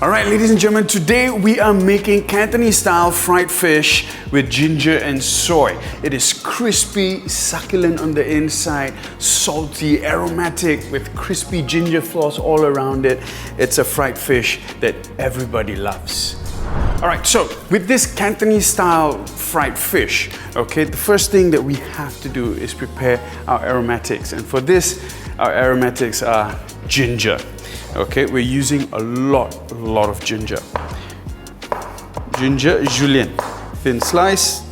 All right, ladies and gentlemen, today we are making Cantonese style fried fish with ginger and soy. It is crispy, succulent on the inside, salty, aromatic with crispy ginger floss all around it. It's a fried fish that everybody loves. All right, so with this Cantonese style fried fish, okay, the first thing that we have to do is prepare our aromatics. And for this, our aromatics are ginger. Okay, we're using a lot of ginger. Ginger julienne, thin slice.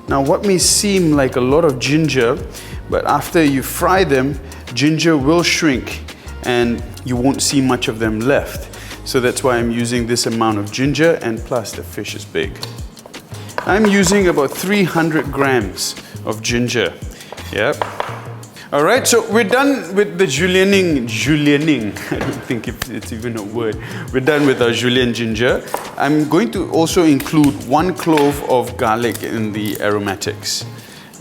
Now what may seem like a lot of ginger, but after you fry them, ginger will shrink and you won't see much of them left. So that's why I'm using this amount of ginger, and plus the fish is big. I'm using about 300 grams of ginger. Yep. All right, so we're done with the julienning. I don't think it's even a word. We're done with our julienne ginger. I'm going to also include 1 clove of garlic in the aromatics.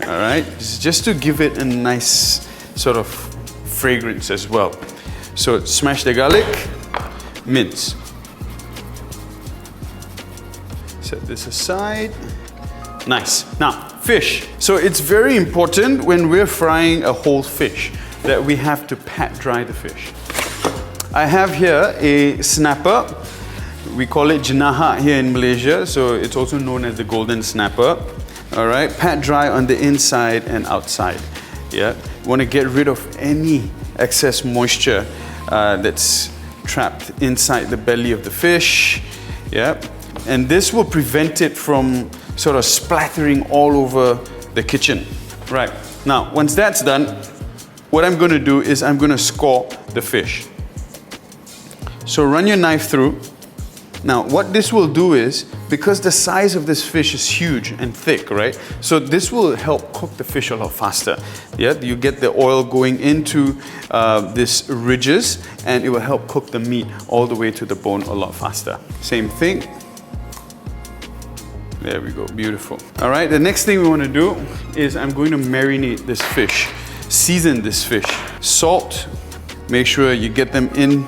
All right, just to give it a nice sort of fragrance as well. So smash the garlic, mince. Set this aside. Nice. Now, fish. So it's very important when we're frying a whole fish that we have to pat dry the fish. I have here a snapper. We call it janaha here in Malaysia, so it's also known as the golden snapper. All right, pat dry on the inside and outside. Yeah, you want to get rid of any excess moisture that's trapped inside the belly of the fish. Yeah, and this will prevent it from sort of splattering all over the kitchen. Right, now once that's done, what I'm going to do is I'm going to score the fish. So run your knife through. Now what this will do is, because the size of this fish is huge and thick, right? So this will help cook the fish a lot faster. Yeah, you get the oil going into these ridges, and it will help cook the meat all the way to the bone a lot faster. Same thing. There we go, beautiful. All right, the next thing we want to do is I'm going to marinate this fish, season this fish. Salt, make sure you get them in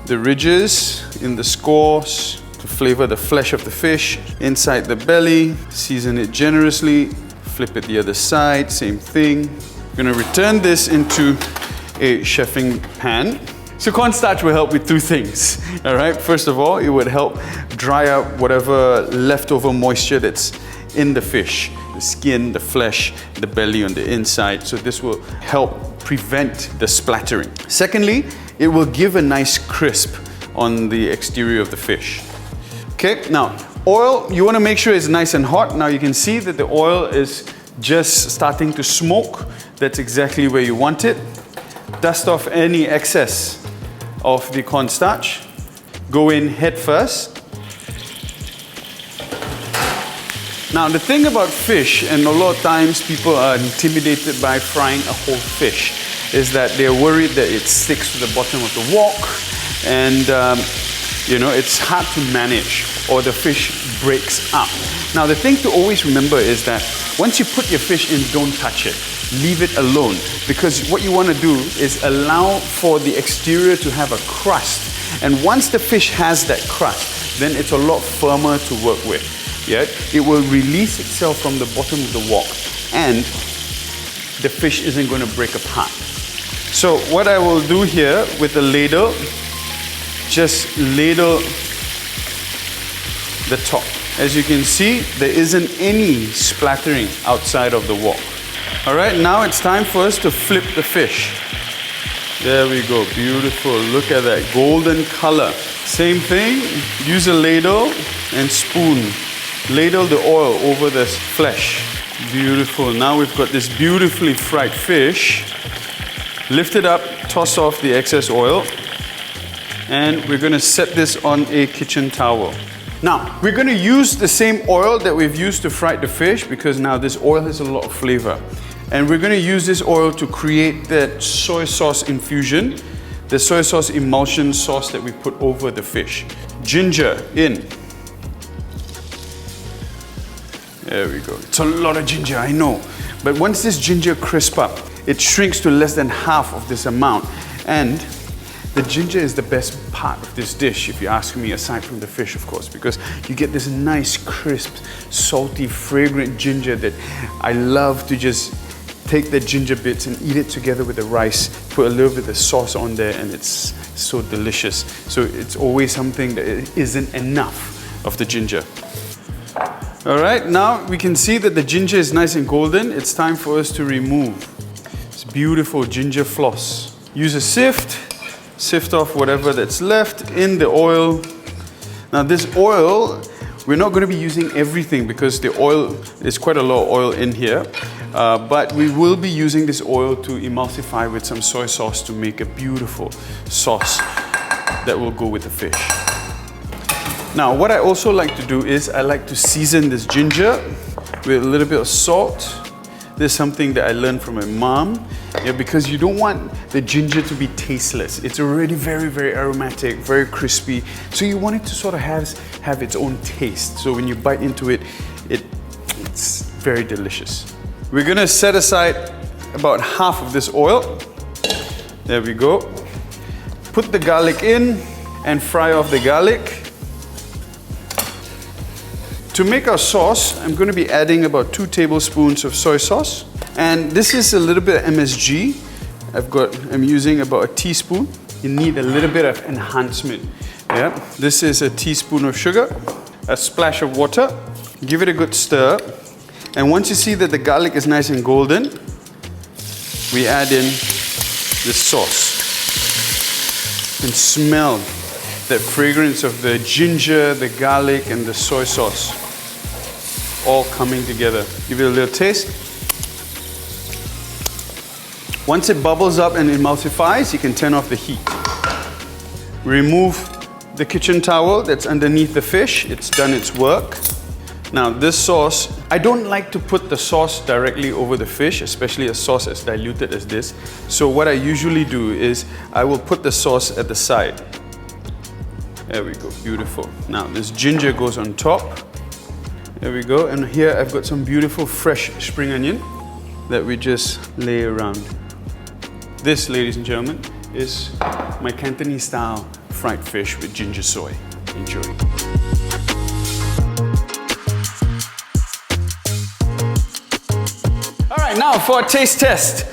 the ridges, in the scores, to flavor the flesh of the fish. Inside the belly, season it generously, flip it the other side, same thing. I'm gonna return this into a chefing pan. So cornstarch will help with 2 things, all right? First of all, it would help dry out whatever leftover moisture that's in the fish, the skin, the flesh, the belly on the inside. So this will help prevent the splattering. Secondly, it will give a nice crisp on the exterior of the fish. Okay, now oil, you want to make sure it's nice and hot. Now you can see that the oil is just starting to smoke. That's exactly where you want it. Dust off any excess of the cornstarch. Go in head first. Now the thing about fish, and a lot of times people are intimidated by frying a whole fish, is that they're worried that it sticks to the bottom of the wok, and you know, it's hard to manage, or the fish breaks up. Now the thing to always remember is that once you put your fish in, don't touch it. Leave it alone, because what you want to do is allow for the exterior to have a crust, and once the fish has that crust, then it's a lot firmer to work with. Yeah, it will release itself from the bottom of the wok, and the fish isn't going to break apart. So what I will do here with the ladle, just ladle the top. As you can see, there isn't any splattering outside of the wok. All right, now it's time for us to flip the fish. There we go, beautiful. Look at that golden color. Same thing, use a ladle and spoon. Ladle the oil over this flesh. Beautiful. Now we've got this beautifully fried fish. Lift it up, toss off the excess oil, and we're going to set this on a kitchen towel. Now, we're going to use the same oil that we've used to fry the fish, because now this oil has a lot of flavor. And we're going to use this oil to create that soy sauce infusion, the soy sauce emulsion sauce that we put over the fish. Ginger in. There we go. It's a lot of ginger, I know. But once this ginger crisps up, it shrinks to less than half of this amount. And The ginger is the best part of this dish, if you ask me, aside from the fish, of course, because you get this nice, crisp, salty, fragrant ginger that I love to just take the ginger bits and eat it together with the rice, put a little bit of sauce on there, and it's so delicious. So it's always something that isn't enough of the ginger. All right, now we can see that the ginger is nice and golden. It's time for us to remove this beautiful ginger floss. Use a sift off whatever that's left in the oil. Now this oil, we're not going to be using everything because the oil, there's quite a lot of oil in here. But we will be using this oil to emulsify with some soy sauce to make a beautiful sauce that will go with the fish. Now, what I also like to do is I like to season this ginger with a little bit of salt. This is something that I learned from my mom, because you don't want the ginger to be tasteless. It's already very, very aromatic, very crispy. So you want it to sort of have its own taste. So when you bite into it, it's very delicious. We're gonna set aside about half of this oil. There we go. Put the garlic in and fry off the garlic. To make our sauce, I'm going to be adding about 2 tablespoons of soy sauce. And this is a little bit of MSG. I'm using about a teaspoon. You need a little bit of enhancement. Yeah. This is a teaspoon of sugar, a splash of water. Give it a good stir. And once you see that the garlic is nice and golden, we add in the sauce. And smell that fragrance of the ginger, the garlic, and the soy sauce all coming together. Give it a little taste. Once it bubbles up and emulsifies, you can turn off the heat. Remove the kitchen towel that's underneath the fish. It's done its work. Now this sauce, I don't like to put the sauce directly over the fish, especially a sauce as diluted as this. So what I usually do is I will put the sauce at the side. There we go, beautiful. Now this ginger goes on top. There we go, and here I've got some beautiful fresh spring onion that we just lay around. This, ladies and gentlemen, is my Cantonese style fried fish with ginger soy. Enjoy. All right, now for a taste test.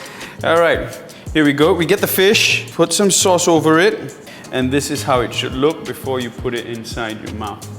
All right, here we go. We get the fish, put some sauce over it, and this is how it should look before you put it inside your mouth.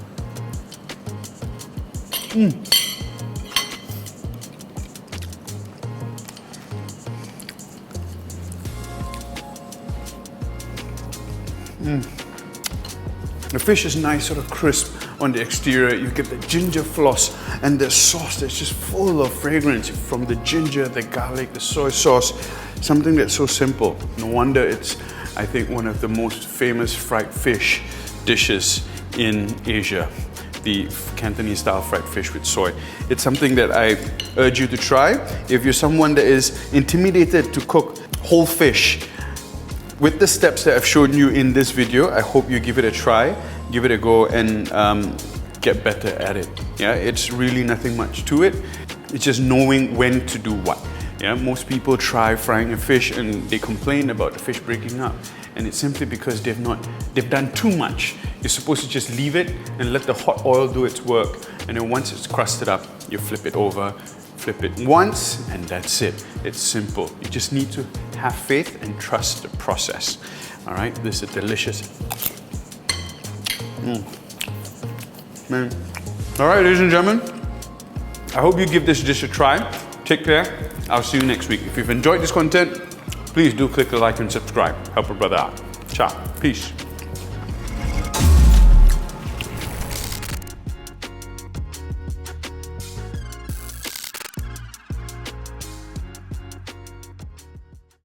The fish is nice, sort of crisp on the exterior. You get the ginger floss and the sauce that's just full of fragrance from the ginger, the garlic, the soy sauce. Something that's so simple. No wonder it's, I think, one of the most famous fried fish dishes in Asia. The Cantonese style fried fish with soy. It's something that I urge you to try. If you're someone that is intimidated to cook whole fish, with the steps that I've shown you in this video, I hope you give it a try, give it a go, and get better at it. Yeah, it's really nothing much to it. It's just knowing when to do what. Yeah, most people try frying a fish and they complain about the fish breaking up, and it's simply because they've done too much. You're supposed to just leave it and let the hot oil do its work, and then once it's crusted up, you flip it over, flip it once, and that's it. It's simple. You just need to have faith and trust the process. All right, this is delicious. Man. All right, ladies and gentlemen, I hope you give this dish a try. Take care. I'll see you next week. If you've enjoyed this content, please do click the like and subscribe. Help a brother out. Ciao. Peace.